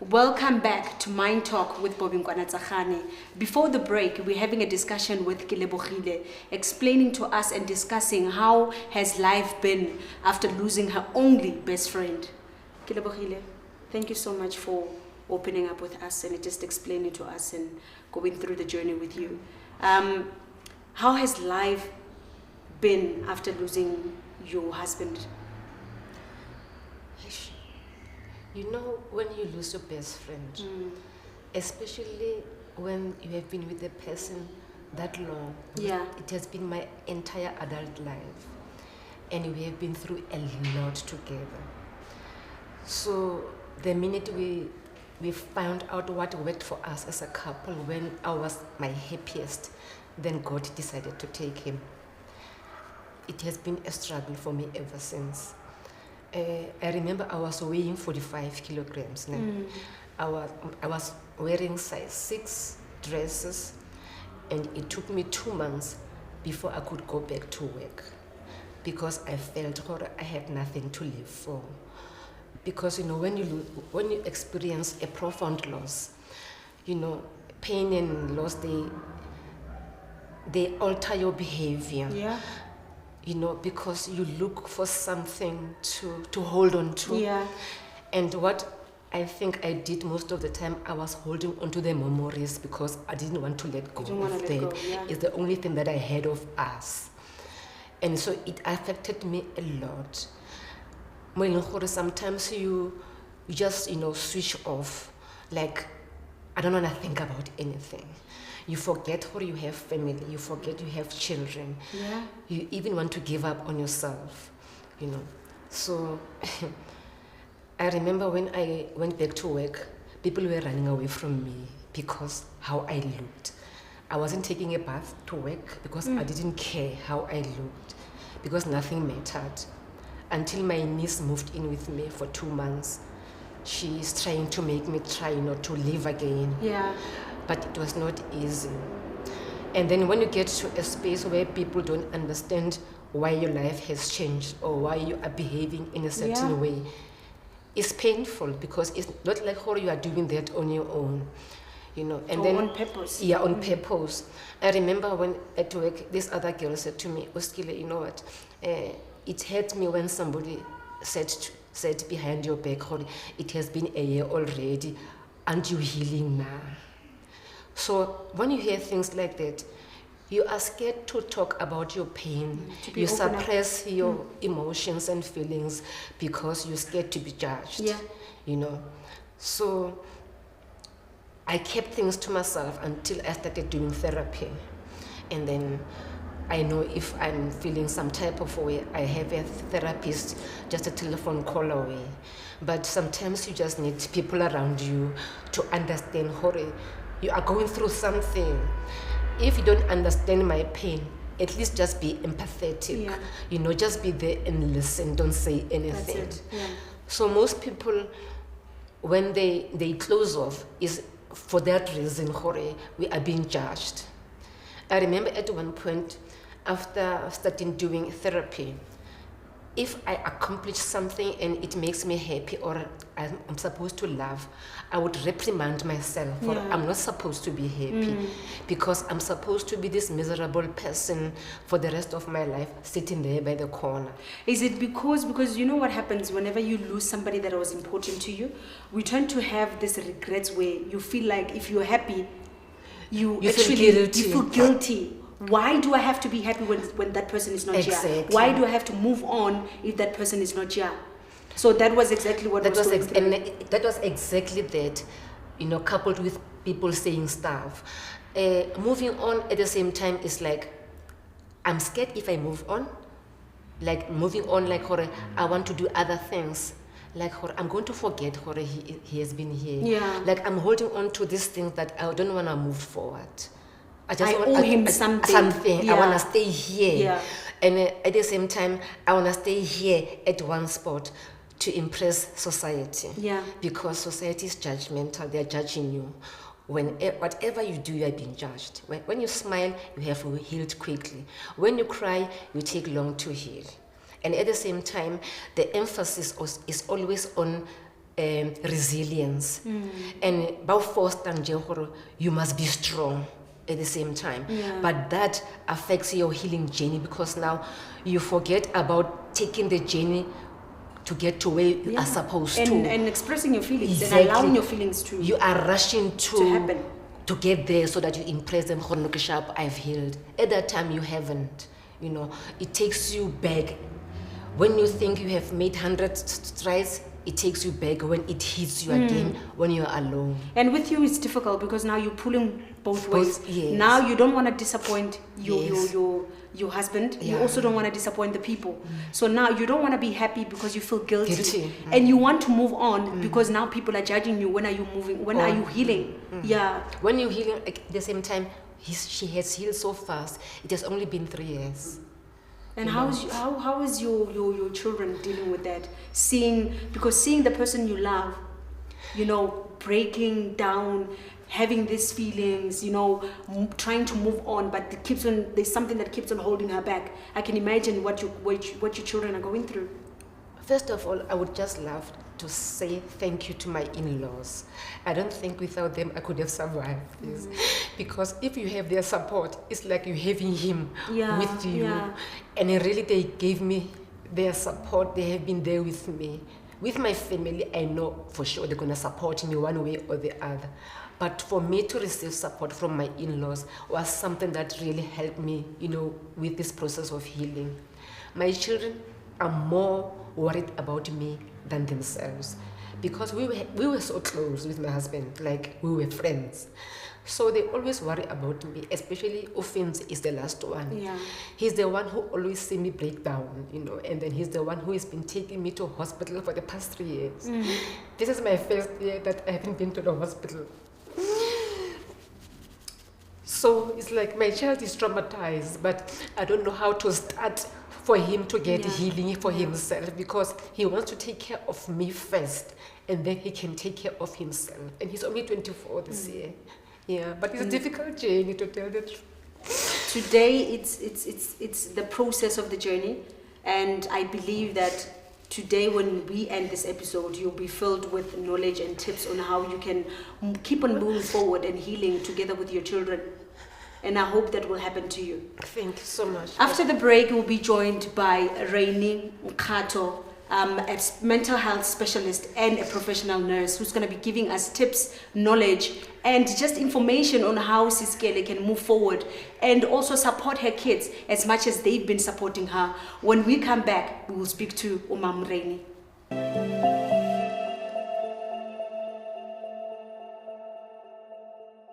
Welcome back to Mind Talk with Bobby Nkwanatsakhane. Before the break, we're having a discussion with Kilebohile, explaining to us and discussing how has life been after losing her only best friend. Kilebohile, thank you so much for opening up with us and just explaining to us and going through the journey with you. How has life been after losing your husband? You know, when you lose your best friend, especially when you have been with the person that long, it has been my entire adult life, and we have been through a lot together. So the minute we found out what worked for us as a couple, when I was my happiest, then God decided to take him. It has been a struggle for me ever since. I remember I was weighing 45 kilograms now. I was wearing size 6 dresses, and it took me 2 months before I could go back to work because I felt I had nothing to live for. Because you know, when you experience a profound loss, you know, pain and loss, they alter your behavior. Yeah. You know, because you look for something to hold on to. Yeah. And what I think I did most of the time, I was holding on to the memories because I didn't want to let go of them. It's the only thing that I had of us. And so it affected me a lot. Sometimes you just, you know, switch off. Like, I don't want to think about anything. You forget you have family, you forget you have children. Yeah. You even want to give up on yourself, you know. So I remember when I went back to work, people were running away from me because how I looked. I wasn't taking a bath to work because I didn't care how I looked, because nothing mattered. Until my niece moved in with me for 2 months. She's trying to make me try, you know, to live again. Yeah. But it was not easy. And then when you get to a space where people don't understand why your life has changed or why you are behaving in a certain way, it's painful because it's not like how you are doing that on your own, you know. And then on purpose. Yeah, on purpose. I remember when at work, this other girl said to me, Oskile, you know what? It hurt me when somebody said behind your back, it has been a year already, and you're healing now. So when you hear things like that, you are scared to talk about your pain. You suppress your emotions and feelings because you're scared to be judged. Yeah. You know. So I kept things to myself until I started doing therapy. And then I know if I'm feeling some type of way, I have a therapist just a telephone call away. But sometimes you just need people around you to understand you are going through something. If you don't understand my pain, at least just be empathetic. Yeah. You know, just be there and listen, don't say anything. That's it. Yeah. So most people, when they close off, is for that reason, we are being judged. I remember at one point, after starting doing therapy, if I accomplish something and it makes me happy or I'm supposed to laugh, I would reprimand myself for I'm not supposed to be happy because I'm supposed to be this miserable person for the rest of my life sitting there by the corner. Is it because you know what happens whenever you lose somebody that was important to you? We tend to have this regrets where you feel like if you're happy, you feel guilty. Why do I have to be happy when that person is not here? Why do I have to move on if that person is not here? So that was exactly what that was exactly that, you know, coupled with people saying stuff. Moving on at the same time is like, I'm scared if I move on. Like moving on, like I want to do other things. Like I'm going to forget he has been here. Yeah. Like I'm holding on to these things that I don't want to move forward. I owe him something. Yeah. I want to stay here. Yeah. And at the same time, I want to stay here at one spot to impress society. Yeah. Because society is judgmental. They're judging you. Whatever you do, you are being judged. When you smile, you have healed quickly. When you cry, you take long to heal. And at the same time, the emphasis is always on resilience. And you must be strong at the same time. But that affects your healing journey, because now you forget about taking the journey to get to where you are supposed to. And expressing your feelings and allowing your feelings to. You are rushing to happen. To get there so that you impress them. I've healed. At that time, you haven't. You know, it takes you back. When you think you have made 100 strides, it takes you back when it hits you again, when you're alone. And with you, it's difficult because now you're pulling both ways. Yes. Now you don't want to disappoint your husband. You also don't want to disappoint the people. So now you don't want to be happy because you feel guilty. And you want to move on because now people are judging you. When are you moving? When are you healing? Yeah. When you're healing, at the same time, she has healed so fast. It has only been 3 years. And how is your children dealing with that? Seeing the person you love, breaking down, having these feelings, trying to move on, but there's something that keeps on holding her back. I can imagine what your children are going through. First of all, I would just love to say thank you to my in-laws. I don't think without them I could have survived this. Because if you have their support, it's like you're having him with you. And really they gave me their support. They have been there with me. With my family, I know for sure they're going to support me one way or the other. But for me to receive support from my in-laws was something that really helped me, with this process of healing. My children are more worried about me than themselves, because we were so close with my husband, like we were friends. So they always worry about me, especially Offense is the last one. Yeah. He's the one who always see me break down, and then he's the one who has been taking me to hospital for the past 3 years. This is my first year that I haven't been to the hospital. So it's like my child is traumatized, but I don't know how to start for him to get healing for himself, because he wants to take care of me first, and then he can take care of himself. And he's only 24 this year. Yeah, but it's a difficult journey, to tell the truth. Today, it's the process of the journey, and I believe that today, when we end this episode, you'll be filled with knowledge and tips on how you can keep on moving forward and healing together with your children. And I hope that will happen to you. Thank you so much. After the break, we'll be joined by Rainy Mkato, a mental health specialist and a professional nurse, who's going to be giving us tips, knowledge, and just information on how Siskele can move forward and also support her kids as much as they've been supporting her. When we come back, we will speak to Umam Rainy.